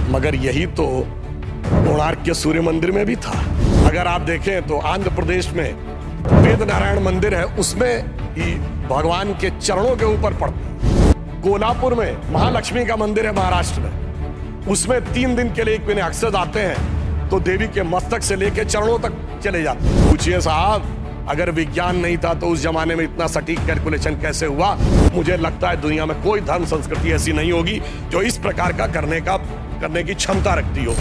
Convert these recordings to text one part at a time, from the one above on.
मगर यही तो कोणार्क के सूर्य मंदिर में भी था। अगर आप देखें तो आंध्र प्रदेश में वेद नारायण मंदिर है, उसमें ही भगवान के चरणों के ऊपर पड़ता है। कोल्हापुर में महालक्ष्मी का मंदिर है महाराष्ट्र में, उसमें 3 दिन के लिए एक दिन अक्सर आते हैं तो देवी के मस्तक से लेकर चरणों तक चले जाते हैं। पूछिए साहब, अगर विज्ञान नहीं था तो उस जमाने में इतना सटीक कैलकुलेशन कैसे हुआ? मुझे लगता है दुनिया में कोई धर्म संस्कृति ऐसी नहीं होगी जो इस प्रकार का करने की क्षमता रखती हो।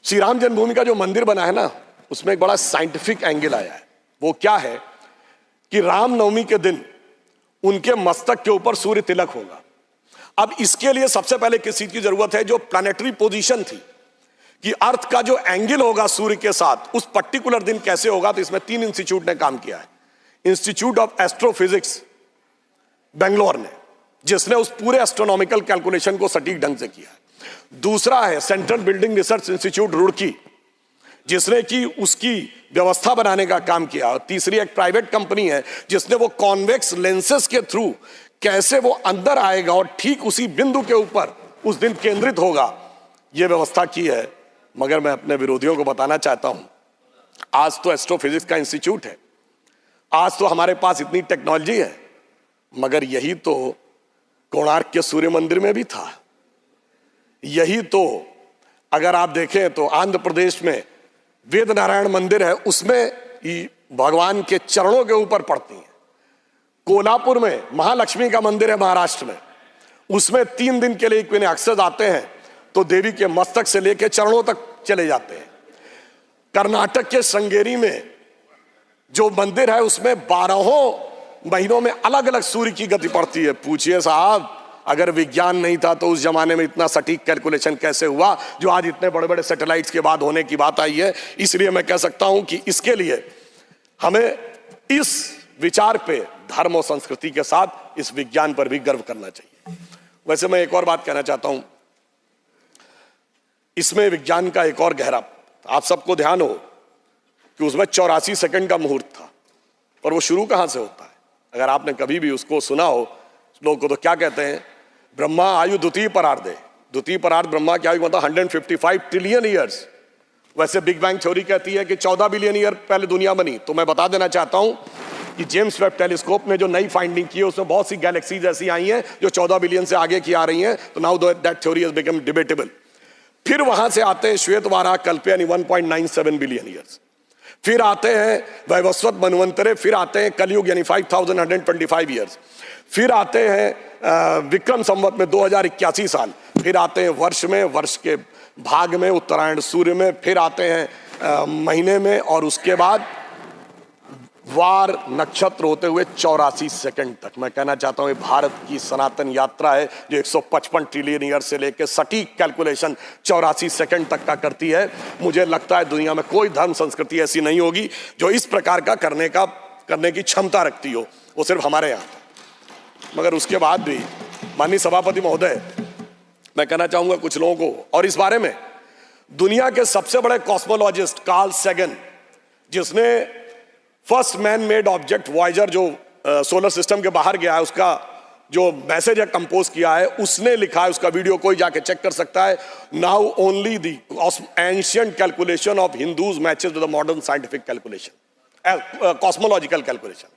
श्री राम जन्मभूमि का जो मंदिर बना है ना, उसमें एक बड़ा साइंटिफिक एंगल आया है। वो क्या है कि रामनवमी के दिन उनके मस्तक के ऊपर सूर्य तिलक होगा। अब इसके लिए सबसे पहले किस चीज की जरूरत है? जो प्लैनेटरी पोजीशन थी कि अर्थ का जो एंगल होगा सूर्य के साथ उस पर्टिकुलर दिन कैसे होगा, तो इसमें 3 इंस्टीट्यूट ने काम किया है। इंस्टीट्यूट ऑफ एस्ट्रोफिजिक्स बेंगलोर ने, जिसने उस पूरे एस्ट्रोनॉमिकल कैलकुलेशन को सटीक ढंग से किया है। दूसरा है central building research institute Roorkee, जिसने की उसकी व्यवस्था बनाने का काम किया। और तीसरी एक प्राइवेट कंपनी है जिसने वो कॉन्वेक्स लेंसेस के थ्रू कैसे वो अंदर आएगा और ठीक उसी बिंदु के ऊपर उस दिन केंद्रित होगा, ये व्यवस्था की है। मगर मैं अपने विरोधियों को बताना चाहता हूं, आज तो एस्ट्रोफिजिक्स का इंस्टीट्यूट है, आज तो हमारे पास इतनी टेक्नोलॉजी है, मगर यही तो कोणार्क के सूर्य मंदिर में भी था। यही तो अगर आप देखें तो आंध्र प्रदेश में वेद नारायण मंदिर है, उसमें ही भगवान के चरणों के ऊपर पड़ती है। कोल्हापुर में महालक्ष्मी का मंदिर है महाराष्ट्र में, उसमें 3 दिन के लिए एक दिन अक्सर आते हैं तो देवी के मस्तक से लेकर चरणों तक चले जाते हैं। कर्नाटक के श्रृंगेरी में जो मंदिर है उसमें 12 महीनों में अलग अलग सूर्य की गति पड़ती है। पूछिए साहब, अगर विज्ञान नहीं था तो उस जमाने में इतना सटीक कैलकुलेशन कैसे हुआ जो आज इतने बड़े बड़े सैटेलाइट्स के बाद होने की बात आई है? इसलिए मैं कह सकता हूं कि इसके लिए हमें इस विचार पे धर्म और संस्कृति के साथ इस विज्ञान पर भी गर्व करना चाहिए। वैसे मैं एक और बात कहना चाहता हूं, इसमें विज्ञान का एक और गहरा, आप सबको ध्यान हो कि उसमें 84 सेकंड का मुहूर्त था, और वो शुरू कहां से होता है? अगर आपने कभी भी उसको सुना हो, लोग को तो क्या कहते हैं, ब्रह्मा आयु द्वितीय परार्धे, द्वितीय परार्ध ब्रह्मा की आयु मतलब 155 ट्रिलियन ईयर्स। वैसे बिग बैंग थ्योरी कहती है कि 14 बिलियन ईयर पहले दुनिया बनी। तो मैं बता देना चाहता हूं कि जेम्स वेब टेलीस्कोप ने जो नई फाइंडिंग की है उसमें बहुत सी गैलेक्सीज ऐसी आई हैं जो 14 बिलियन से आगे की आ रही हैं। तो now that theory has become debatable. फिर वहां से आते हैं श्वेत वाराह कल्प यानी 1.97 बिलियन ईयर्स, फिर आते हैं वैवस्वत मनवंतरे, फिर आते हैं कलयुग यानी 5125 ईयर्स, फिर आते हैं विक्रम संवत में 2081 साल, फिर आते हैं वर्ष के भाग में, उत्तरायण सूर्य में, फिर आते हैं महीने में, और उसके बाद वार नक्षत्र होते हुए 84 सेकंड तक। मैं कहना चाहता हूं ये भारत की सनातन यात्रा है जो 155 ट्रिलियन ईयर से लेकर सटीक कैलकुलेशन 84 सेकंड तक का करती है। मुझे लगता है दुनिया में कोई धर्म संस्कृति ऐसी नहीं होगी जो इस प्रकार का करने की क्षमता रखती हो, वो सिर्फ हमारे यहाँ। मगर उसके बाद भी माननीय सभापति महोदय, मैं कहना चाहूंगा कुछ लोगों को, और इस बारे में दुनिया के सबसे बड़े कॉस्मोलॉजिस्ट कार्ल सैगन, जिसने first man made object Voyager जो सोलर सिस्टम के बाहर गया है उसका जो मैसेज है कंपोज किया है, उसने लिखा है, उसका वीडियो कोई जाके चेक कर सकता है। Now only the ancient calculation of Hindus matches with the modern scientific calculation, cosmological calculation.